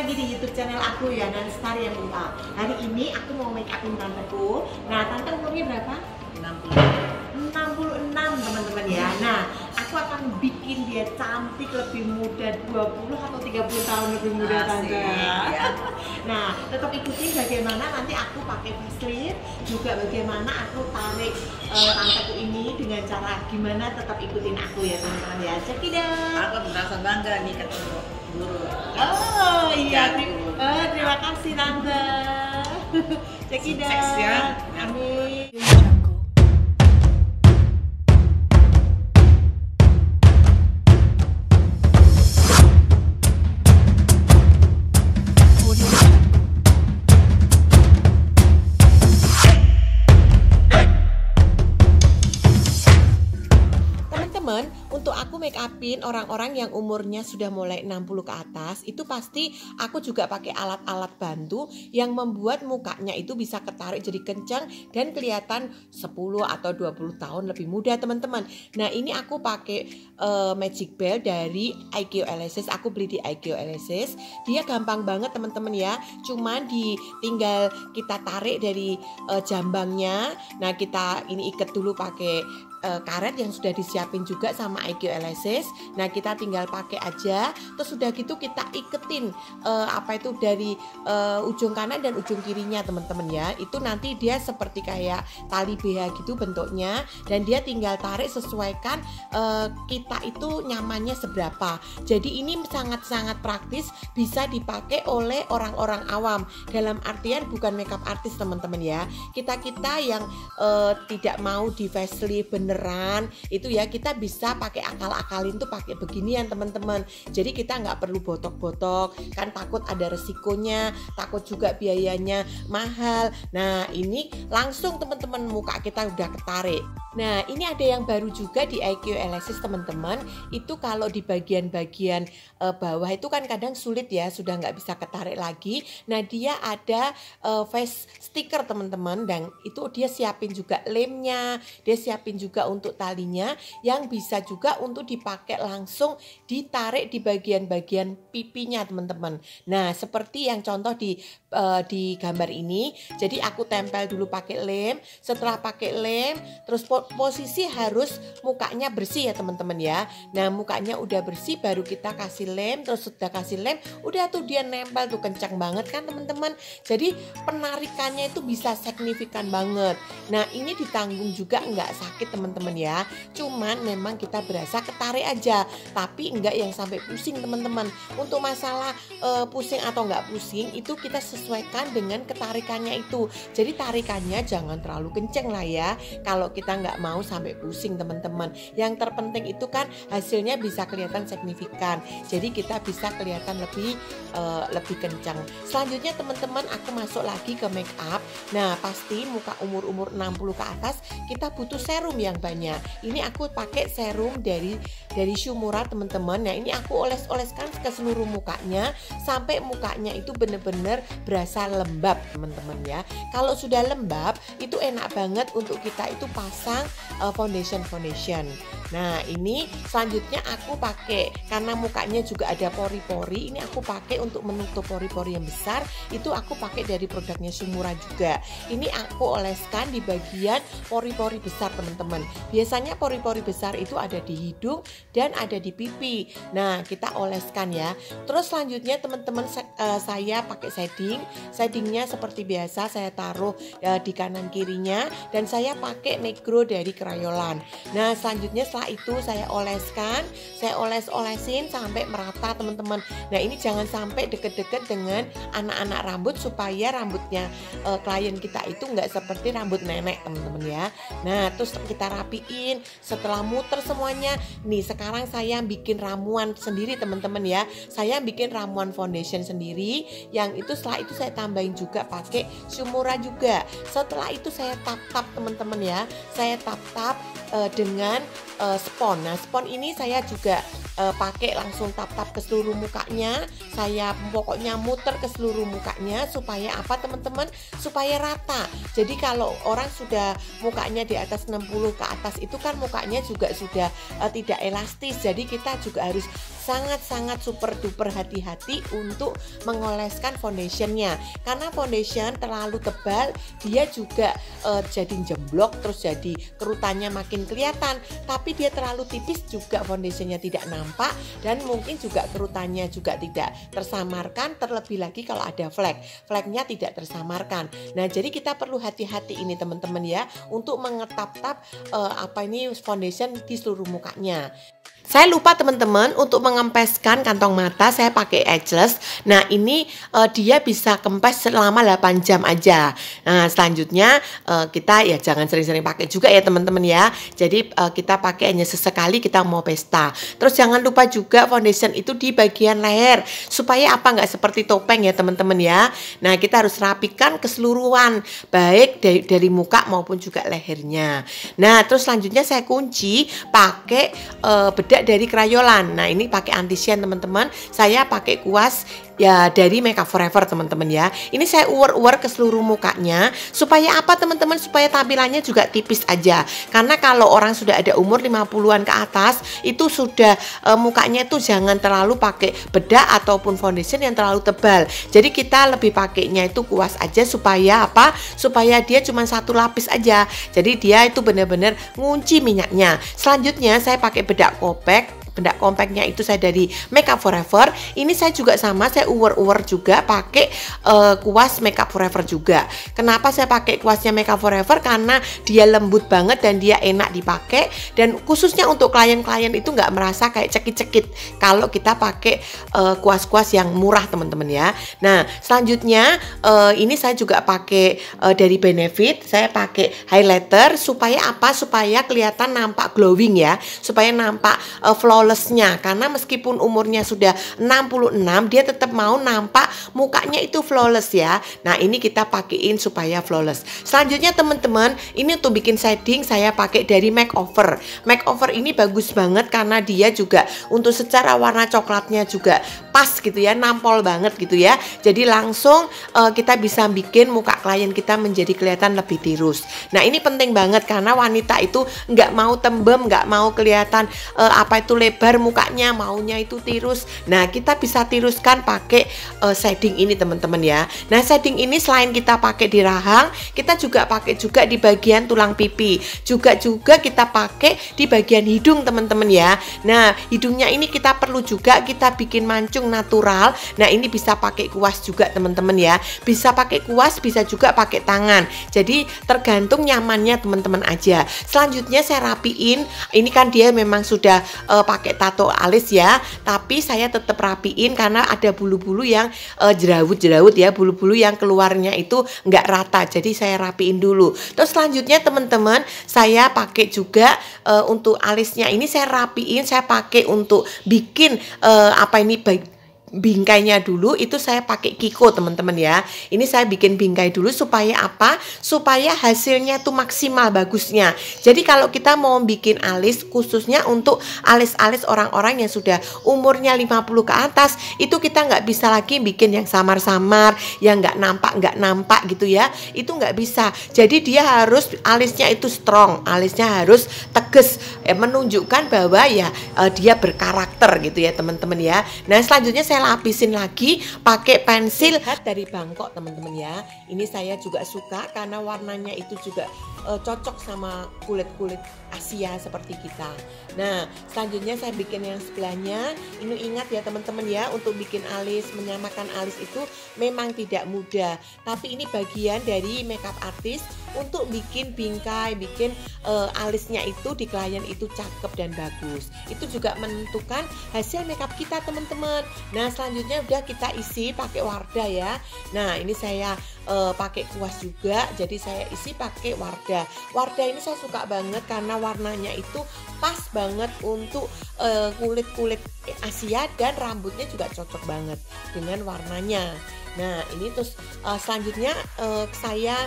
lagi di YouTube channel aku ya, Lestari MUA. Hari ini aku mau make upin tanteku. Nah, tante umurnya berapa? 66 teman-teman ya. Nah, aku akan bikin dia cantik lebih muda 20 atau 30 tahun lebih muda tante. Ya. Nah, tetap ikutin bagaimana nanti aku pakai facelift, juga bagaimana aku tarik tanteku ini dengan cara gimana, tetap ikutin aku ya teman-teman ya. Cekidot. Aku merasa bangga nih ketemu guru. Oh iya, terima kasih tante. Cekidot. Sukses ya. Amin. Untuk aku make upin orang-orang yang umurnya sudah mulai 60 ke atas, itu pasti aku juga pakai alat-alat bantu yang membuat mukanya itu bisa ketarik jadi kencang dan kelihatan 10 atau 20 tahun lebih muda teman-teman. Nah, ini aku pakai Magic Bell dari IQ Elasis. Aku beli di IQ Elasis. Dia gampang banget teman-teman ya. Cuman tinggal kita tarik dari jambangnya. Nah, kita ini ikat dulu pakai karet yang sudah disiapin juga sama IQ Elasis. Nah, kita tinggal pakai aja. Terus sudah gitu kita iketin dari ujung kanan dan ujung kirinya teman-teman ya. Itu nanti dia seperti kayak tali BH gitu bentuknya, dan dia tinggal tarik sesuaikan kita itu nyamannya seberapa. Jadi ini sangat-sangat praktis, bisa dipakai oleh orang-orang awam. Dalam artian bukan makeup artist teman-teman ya. Kita yang tidak mau di facelift beneran itu ya, kita bisa pakai akal-akalin tuh pakai beginian teman-teman. Jadi kita nggak perlu botok-botok kan, takut ada resikonya, takut juga biayanya mahal. Nah, ini langsung teman-teman muka kita udah ketarik. Nah, ini ada yang baru juga di IQ Elasis teman-teman. Itu kalau di bagian-bagian bawah itu kan kadang sulit ya, sudah nggak bisa ketarik lagi. Nah, dia ada face sticker teman-teman, dan itu dia siapin juga lemnya, dia siapin juga untuk talinya yang bisa juga untuk dipakai langsung ditarik di bagian-bagian pipinya teman-teman. Nah, seperti yang contoh di gambar ini. Jadi aku tempel dulu pakai lem. Setelah pakai lem, terus posisi harus mukanya bersih ya teman-teman ya. Nah, mukanya udah bersih baru kita kasih lem. Terus sudah kasih lem, udah tuh dia nempel tuh, kencang banget kan teman-teman. Jadi penarikannya itu bisa signifikan banget. Nah, ini ditanggung juga nggak sakit teman-teman ya. Cuman memang kita berasa ketarik aja, tapi enggak yang sampai pusing teman-teman. Untuk masalah pusing atau nggak pusing itu kita sesuaikan dengan ketarikannya itu. Jadi tarikannya jangan terlalu kenceng lah ya, kalau kita nggak mau sampai pusing teman-teman. Yang terpenting itu kan hasilnya bisa kelihatan signifikan, jadi kita bisa kelihatan lebih kencang. Selanjutnya teman-teman, aku masuk lagi ke make up. Nah, pasti muka umur 60 ke atas kita butuh serum yang banyak. Ini aku pakai serum dari Shumura teman-teman. Nah, ini aku oles-oleskan ke seluruh mukanya sampai mukanya itu bener-bener berasa lembab teman-teman ya. Kalau sudah lembab itu enak banget untuk kita itu pasang foundation. Nah, ini selanjutnya aku pakai, karena mukanya juga ada pori-pori, ini aku pakai untuk menutup pori-pori yang besar. Itu aku pakai dari produknya Shumura juga. Ini aku oleskan di bagian pori-pori besar teman-teman. Biasanya pori-pori besar itu ada di hidung dan ada di pipi. Nah, kita oleskan ya. Terus selanjutnya teman-teman, saya pakai shadingnya seperti biasa saya taruh di kanan kirinya, dan saya pakai negro dari Crayolan. Nah, selanjutnya setelah itu saya oleskan, saya oles-olesin sampai merata teman-teman. Nah, ini jangan sampai deket-deket dengan anak-anak rambut, supaya rambutnya klien kita itu nggak seperti rambut nenek teman-teman ya. Nah, terus kita rapiin. Setelah muter semuanya, nih sekarang saya bikin ramuan sendiri teman-teman ya. Saya bikin ramuan foundation sendiri, yang itu setelah itu saya tambahin juga pakai Shumura juga. Setelah itu saya tap-tap teman-teman ya. Saya tap-tap dengan spons. Nah, spons ini saya juga pakai langsung tap-tap ke seluruh mukanya. Saya pokoknya muter ke seluruh mukanya supaya apa teman-teman? Supaya rata. Jadi kalau orang sudah mukanya di atas 60 ke atas itu kan mukanya juga sudah tidak elastis. Jadi kita juga harus sangat-sangat super duper hati-hati untuk mengoleskan foundationnya, karena foundation terlalu tebal dia juga jadi jemblok, terus jadi kerutannya makin kelihatan. Tapi dia terlalu tipis juga foundationnya tidak nampak, dan mungkin juga kerutannya juga tidak tersamarkan. Terlebih lagi kalau ada flagnya tidak tersamarkan. Nah, jadi kita perlu hati-hati ini teman-teman ya, untuk mengetap-tap foundation di seluruh mukanya. Saya lupa teman-teman untuk mengempeskan kantong mata, saya pakai edgeless. Nah, ini dia bisa kempes selama 8 jam aja. Nah, selanjutnya kita ya jangan sering-sering pakai juga ya teman-teman ya. Jadi kita pakai hanya sesekali kita mau pesta. Terus jangan lupa juga foundation itu di bagian leher, supaya apa nggak seperti topeng ya teman-teman ya. Nah, kita harus rapikan keseluruhan, baik dari muka maupun juga lehernya. Nah, terus selanjutnya saya kunci pakai bedak dari Crayolan. Nah, ini pakai anti shine teman-teman. Saya pakai kuas ya dari Makeup Forever teman-teman ya. Ini saya uwer-uwer ke seluruh mukanya. Supaya apa teman-teman? Supaya tampilannya juga tipis aja. Karena kalau orang sudah ada umur 50-an ke atas, itu sudah mukanya itu jangan terlalu pakai bedak ataupun foundation yang terlalu tebal. Jadi kita lebih pakainya itu kuas aja supaya apa? Supaya dia cuma satu lapis aja. Jadi dia itu benar-benar ngunci minyaknya. Selanjutnya saya pakai bedak kopek. Bedak kompaknya itu saya dari Makeup Forever. Ini saya juga sama, saya uwer-uwer juga pakai kuas Makeup Forever juga. Kenapa saya pakai kuasnya Makeup Forever? Karena dia lembut banget dan dia enak dipakai. Dan khususnya untuk klien-klien itu nggak merasa kayak cekit-cekit kalau kita pakai kuas-kuas yang murah teman-teman ya. Nah, selanjutnya ini saya juga pakai dari Benefit. Saya pakai highlighter supaya apa? Supaya kelihatan nampak glowing ya. Supaya nampak flawlessnya, karena meskipun umurnya sudah 66 dia tetap mau nampak mukanya itu flawless ya. Nah, ini kita pakein supaya flawless. Selanjutnya teman-teman, ini untuk bikin shading saya pakai dari Makeover. Makeover ini bagus banget karena dia juga untuk secara warna coklatnya juga pas gitu ya, nampol banget gitu ya. Jadi langsung kita bisa bikin muka klien kita menjadi kelihatan lebih tirus. Nah, ini penting banget karena wanita itu nggak mau tembem, nggak mau kelihatan lebar mukanya, maunya itu tirus. Nah, kita bisa tiruskan pakai shading ini teman-teman ya. Nah, shading ini selain kita pakai di rahang, kita juga pakai juga di bagian tulang pipi. Juga kita pakai di bagian hidung teman-teman ya. Nah, hidungnya ini kita perlu juga kita bikin mancung natural. Nah, ini bisa pakai kuas juga teman-teman ya. Bisa pakai kuas, bisa juga pakai tangan. Jadi tergantung nyamannya teman-teman aja. Selanjutnya saya rapiin. Ini kan dia memang sudah pakai tato alis ya, tapi saya tetap rapiin karena ada bulu-bulu yang jerawut-jerawut ya, bulu-bulu yang keluarnya itu nggak rata, jadi saya rapiin dulu. Terus selanjutnya teman-teman, saya pakai juga untuk alisnya ini saya rapiin, saya pakai untuk bikin bingkainya dulu itu saya pakai Kiko teman-teman ya. Ini saya bikin bingkai dulu supaya apa? Supaya hasilnya tuh maksimal bagusnya. Jadi kalau kita mau bikin alis khususnya untuk alis-alis orang-orang yang sudah umurnya 50 ke atas, itu kita nggak bisa lagi bikin yang samar-samar, yang nggak nampak gitu ya. Itu nggak bisa. Jadi dia harus alisnya itu strong, alisnya harus tegas, menunjukkan bahwa ya dia berkarakter gitu ya teman-teman ya. Nah, selanjutnya saya lapisin lagi pakai pensil dari Bangkok teman-teman ya. Ini saya juga suka karena warnanya itu juga cocok sama kulit-kulit Asia seperti kita. Nah, selanjutnya saya bikin yang sebelahnya. Ini ingat ya teman-teman ya, untuk bikin alis, menyamakan alis itu memang tidak mudah. Tapi ini bagian dari makeup artist untuk bikin bingkai, bikin alisnya itu di klien itu cakep dan bagus. Itu juga menentukan hasil makeup kita teman-teman. Nah, selanjutnya udah kita isi pakai Wardah ya. Nah, ini saya pakai kuas juga, jadi saya isi pakai Wardah. Wardah ini saya suka banget karena warnanya itu pas banget untuk kulit-kulit Asia dan rambutnya juga cocok banget dengan warnanya. Nah, ini terus selanjutnya saya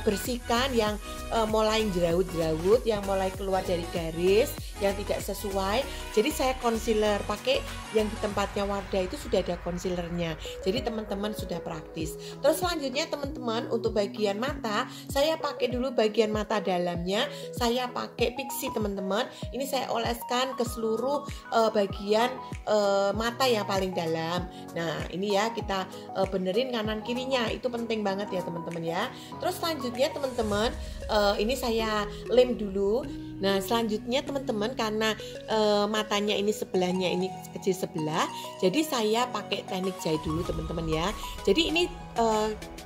bersihkan yang mulai jerawut-jerawut, yang mulai keluar dari garis, yang tidak sesuai. Jadi saya concealer pakai yang di tempatnya Wardah itu sudah ada concealernya. Jadi teman-teman sudah praktis. Terus selanjutnya teman-teman untuk bagian mata, saya pakai dulu bagian mata dalamnya. Saya pakai pixie teman-teman. Ini saya oleskan ke seluruh bagian mata yang paling dalam. Nah ini ya kita benerin kanan kirinya, itu penting banget ya teman-teman ya. Terus selanjutnya teman-teman ini saya lem dulu. Nah selanjutnya teman-teman karena matanya ini sebelahnya ini kecil sebelah, jadi saya pakai teknik jahit dulu teman-teman ya. Jadi ini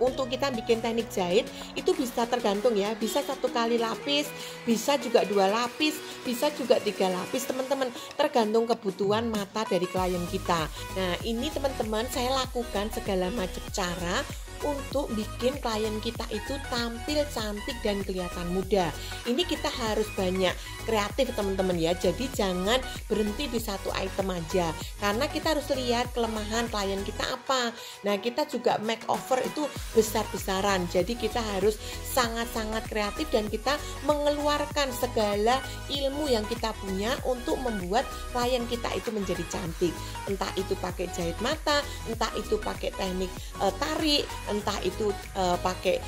untuk kita bikin teknik jahit itu bisa tergantung ya, bisa 1 kali lapis, bisa juga 2 lapis, bisa juga 3 lapis teman-teman, tergantung kebutuhan mata dari klien kita. Nah ini teman-teman saya lakukan segala macam cara untuk bikin klien kita itu tampil cantik dan kelihatan muda. Ini kita harus banyak kreatif teman-teman ya. Jadi jangan berhenti di satu item aja, karena kita harus lihat kelemahan klien kita apa. Nah kita juga makeover itu besar-besaran, jadi kita harus sangat-sangat kreatif dan kita mengeluarkan segala ilmu yang kita punya untuk membuat klien kita itu menjadi cantik. Entah itu pakai jahit mata, entah itu pakai teknik tarik, entah itu pakai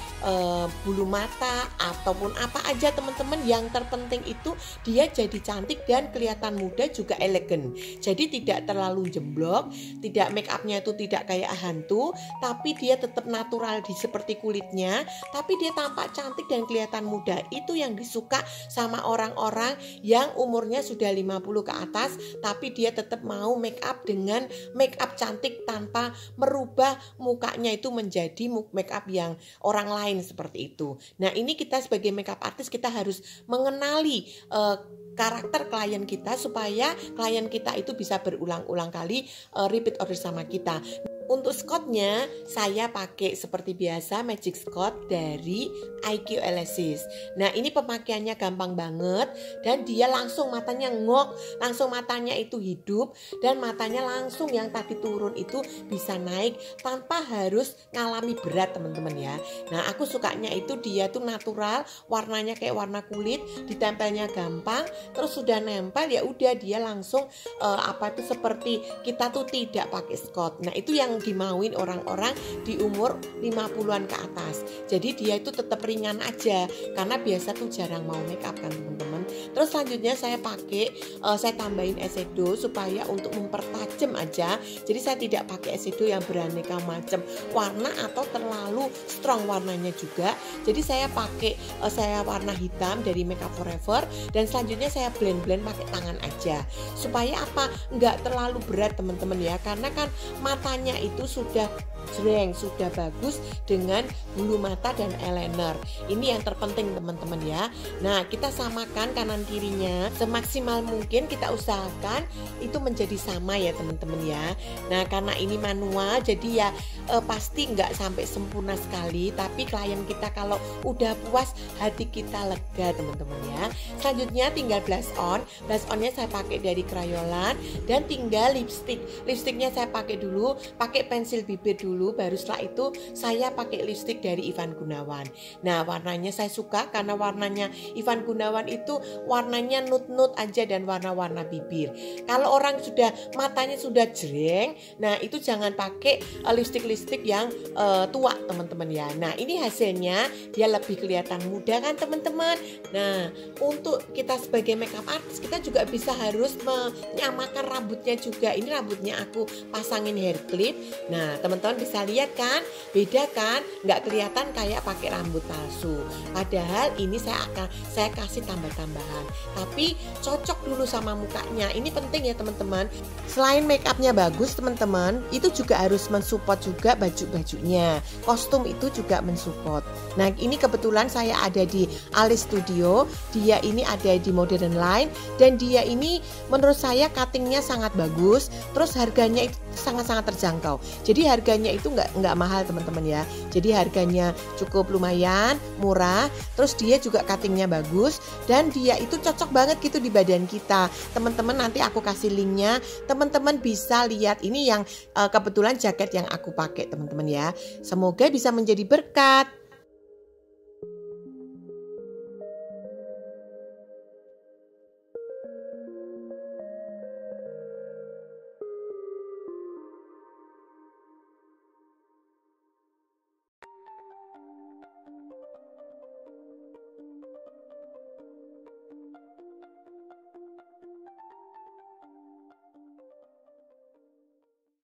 bulu mata ataupun apa aja teman-teman. Yang terpenting itu dia jadi cantik dan kelihatan muda juga elegan. Jadi tidak terlalu jemblok, tidak make upnya itu tidak kayak hantu, tapi dia tetap natural di seperti kulitnya, tapi dia tampak cantik dan kelihatan muda. Itu yang disuka sama orang-orang yang umurnya sudah 50 ke atas, tapi dia tetap mau make up dengan make up cantik tanpa merubah mukanya itu menjadi make up yang orang lain seperti itu. Nah ini kita sebagai makeup artist kita harus mengenali karakter klien kita supaya klien kita itu bisa berulang-ulang kali repeat order sama kita. Untuk Scotch-nya saya pakai seperti biasa Magic Scotch dari IQ Elasis. Nah ini pemakaiannya gampang banget dan dia langsung matanya ngok, langsung matanya itu hidup dan matanya langsung yang tadi turun itu bisa naik tanpa harus ngalami berat teman-teman ya. Nah aku sukanya itu dia tuh natural, warnanya kayak warna kulit, ditempelnya gampang, terus sudah nempel ya udah dia langsung apa itu seperti kita tuh tidak pakai Scotch. Nah itu yang dimauin orang-orang di umur 50-an ke atas. Jadi dia itu tetap ringan aja karena biasa tuh jarang mau make up kan teman-teman. Terus selanjutnya saya pakai saya tambahin eyeshadow supaya untuk mempertajam aja. Jadi saya tidak pakai eyeshadow yang beraneka macam warna atau terlalu strong warnanya juga. Jadi saya pakai saya warna hitam dari Makeup Forever dan selanjutnya saya blend-blend pakai tangan aja. Supaya apa? Nggak terlalu berat teman-teman ya. Karena kan matanya itu sudah jreng, sudah bagus dengan bulu mata dan eyeliner. Ini yang terpenting teman-teman ya. Nah kita samakan kanan kirinya semaksimal mungkin, kita usahakan itu menjadi sama ya teman-teman ya. Nah karena ini manual jadi ya pasti nggak sampai sempurna sekali, tapi klien kita kalau udah puas hati kita lega teman-teman ya. Selanjutnya tinggal blush on. Blush onnya saya pakai dari Crayolan dan tinggal lipstick. Lipsticknya saya pakai dulu, pakai pensil bibir dulu, baru setelah itu saya pakai lipstick dari Ivan Gunawan. Nah warnanya saya suka karena warnanya Ivan Gunawan itu warnanya nude-nude aja dan warna-warna bibir. Kalau orang sudah matanya sudah jreng, nah itu jangan pakai lipstick-lipstick yang tua teman-teman ya. Nah ini hasilnya dia lebih kelihatan muda kan teman-teman. Nah untuk kita sebagai makeup artist kita juga bisa harus menyamakan rambutnya juga. Ini rambutnya aku pasangin hair clip. Nah teman-teman bisa lihat kan, beda kan, nggak kelihatan kayak pakai rambut palsu. Padahal ini saya kasih tambah-tambahan, tapi cocok dulu sama mukanya. Ini penting ya teman-teman. Selain make upnya bagus teman-teman, itu juga harus mensupport juga baju-bajunya. Kostum itu juga mensupport. Nah ini kebetulan saya ada di Alice Studio. Dia ini ada di Modern Line dan dia ini menurut saya cuttingnya sangat bagus. Terus harganya itu sangat-sangat terjangkau. Jadi harganya itu nggak mahal teman-teman ya. Jadi harganya cukup lumayan murah. Terus dia juga cuttingnya bagus dan dia itu cocok banget gitu di badan kita. Teman-teman nanti aku kasih linknya. Teman-teman bisa lihat ini yang kebetulan jaket yang aku pakai teman-teman ya. Semoga bisa menjadi berkat.